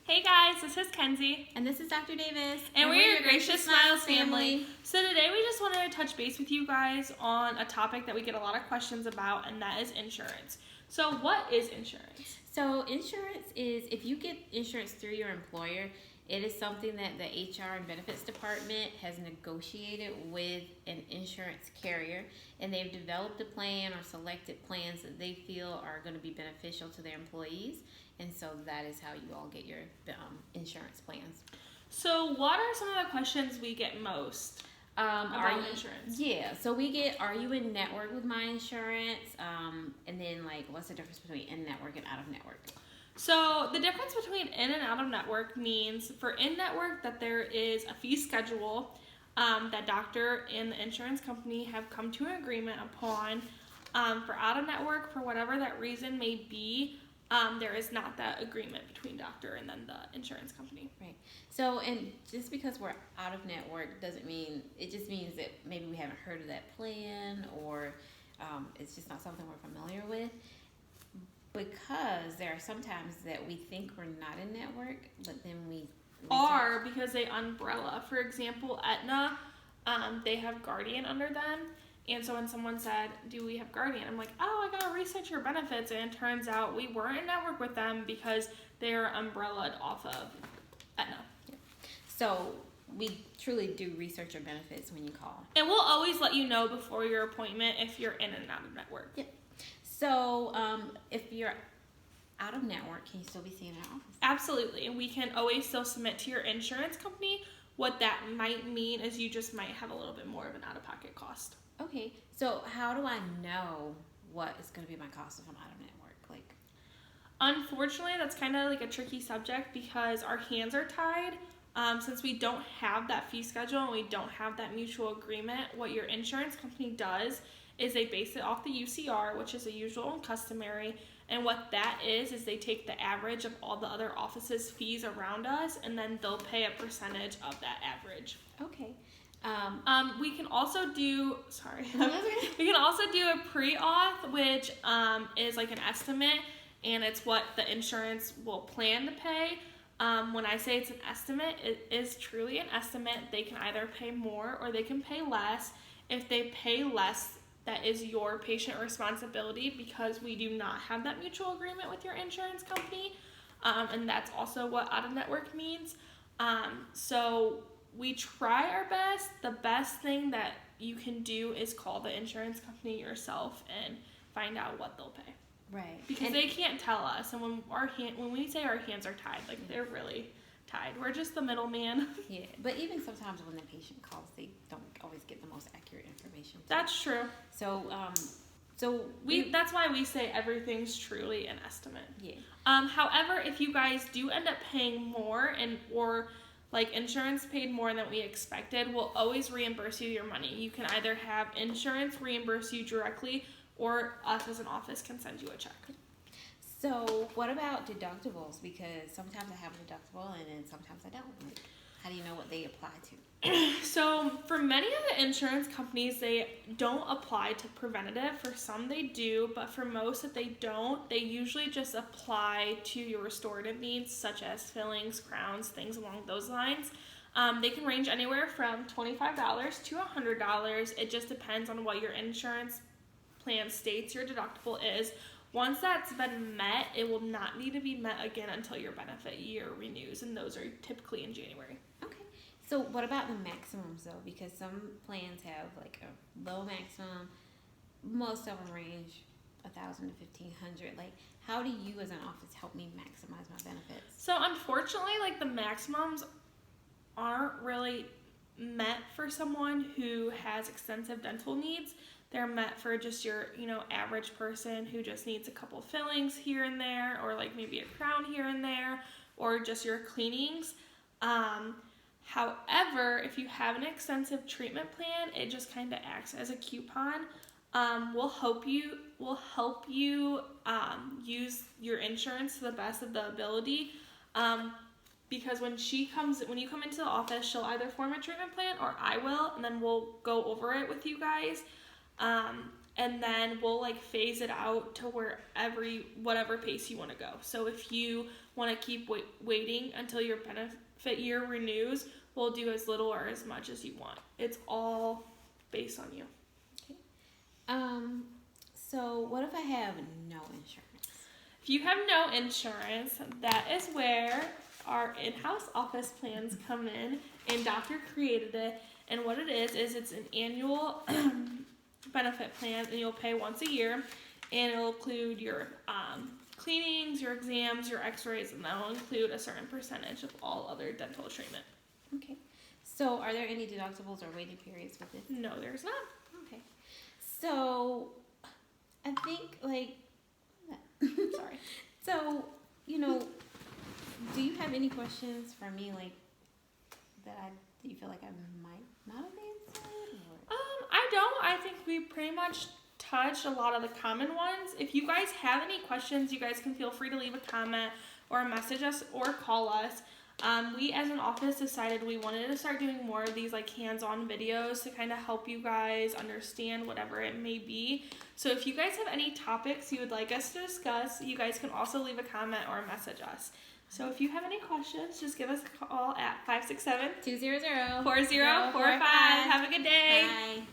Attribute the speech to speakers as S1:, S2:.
S1: Hey guys, this is Kenzie.
S2: And this is Dr. Davis.
S1: And we're your Gracious Smiles family. So today we just wanted to touch base with you guys on a topic that we get a lot of questions about, and that is insurance. So what is insurance?
S2: So insurance is, if you get insurance through your employer, it is something that the HR and benefits department has negotiated with an insurance carrier, and they've developed a plan or selected plans that they feel are going to be beneficial to their employees. And so that is how you all get your insurance plans.
S1: So what are some of the questions we get most about insurance?
S2: Yeah, so we get, are you in network with my insurance? And then what's the difference between in network and out of network?
S1: So the difference between in and out of network means for in network that there is a fee schedule that doctor and the insurance company have come to an agreement upon. For out of network, for whatever that reason may be, there is not that agreement between doctor and then the insurance company.
S2: Right. So, and just because we're out of network doesn't mean, it just means that maybe we haven't heard of that plan, or it's just not something we're familiar with. Because there are some times that we think we're not in network, but then we
S1: are because they umbrella. For example, Aetna, they have Guardian under them. And so when someone said, do we have Guardian? I'm like, oh, I got to research your benefits. And it turns out we weren't in network with them because they're umbrellaed off of Aetna.
S2: Yeah. So we truly do research your benefits when you call.
S1: And we'll always let you know before your appointment if you're in and out of network.
S2: Yeah. So if you're out of network, can you still be seen in our office?
S1: Absolutely. And we can always still submit to your insurance company. What that might mean is you just might have a little bit more of an out-of-pocket cost.
S2: Okay, so how do I know what is going to be my cost if I'm out of network?
S1: Unfortunately, that's kind of like a tricky subject because our hands are tied. Since we don't have that fee schedule and we don't have that mutual agreement, what your insurance company does is they base it off the UCR, which is a usual and customary. And what that is they take the average of all the other offices' fees around us, and then they'll pay a percentage of that average.
S2: Okay.
S1: We can also do, we can also do a pre-auth, which is like an estimate, and it's what the insurance will plan to pay. When I say it's an estimate, it is truly an estimate. They can either pay more or they can pay less. If they pay less, that is your patient responsibility because we do not have that mutual agreement with your insurance company. And that's also what out-of-network means. So we try our best. The best thing that you can do is call the insurance company yourself and find out what they'll pay.
S2: Right.
S1: Because they can't tell us. And when we say our hands are tied, they're really tied. We're just the middleman.
S2: Yeah, but even sometimes when the patient calls, they don't always get the most accurate information.
S1: That's true.
S2: So,
S1: that's why we say everything's truly an estimate.
S2: Yeah.
S1: However, if you guys do end up paying more or insurance paid more than we expected, we'll always reimburse you your money. You can either have insurance reimburse you directly, or us as an office can send you a check.
S2: So what about deductibles? Because sometimes I have a deductible and then sometimes I don't. How do you know what they apply to?
S1: So for many of the insurance companies, they don't apply to preventative. For some they do, but for most that they don't, they usually just apply to your restorative needs, such as fillings, crowns, things along those lines. They can range anywhere from $25 to $100. It just depends on what your insurance plan states your deductible is. Once that's been met, it will not need to be met again until your benefit year renews, and those are typically in January.
S2: Okay. So what about the maximums, though? Because some plans have a low maximum. Most of them range $1,000 to $1,500. How do you as an office help me maximize my benefits?
S1: So unfortunately, the maximums aren't really meant for someone who has extensive dental needs. They're meant for just your, average person who just needs a couple fillings here and there, or maybe a crown here and there, or just your cleanings. However, if you have an extensive treatment plan, it just kind of acts as a coupon. We'll help you use your insurance to the best of the ability. Because when you come into the office, she'll either form a treatment plan or I will, and then we'll go over it with you guys. and then we'll like phase it out to whatever pace you want to go. So if you want to keep waiting until your benefit year renews, we'll do as little or as much as you want. It's all based on you.
S2: Okay. So what if I have no insurance?
S1: If you have no insurance, that is where our in-house office plans come in, and Doctor created it. And what it is it's an annual benefit plan, and you'll pay once a year, and it'll include your cleanings, your exams, your x-rays, and that'll include a certain percentage of all other dental treatment.
S2: Okay. So are there any deductibles or waiting periods with this?
S1: No, there's not.
S2: Okay. So I think
S1: sorry.
S2: So, do you have any questions for me that you feel like I might not have answered? Or?
S1: I don't. I think we pretty much touched a lot of the common ones. If you guys have any questions, you guys can feel free to leave a comment or message us or call us. We as an office decided we wanted to start doing more of these like hands-on videos to kind of help you guys understand whatever it may be. So if you guys have any topics you would like us to discuss, you guys can also leave a comment or message us. So if you have any questions, just give us a call at 567-200-4045. Have a good day.
S2: Bye.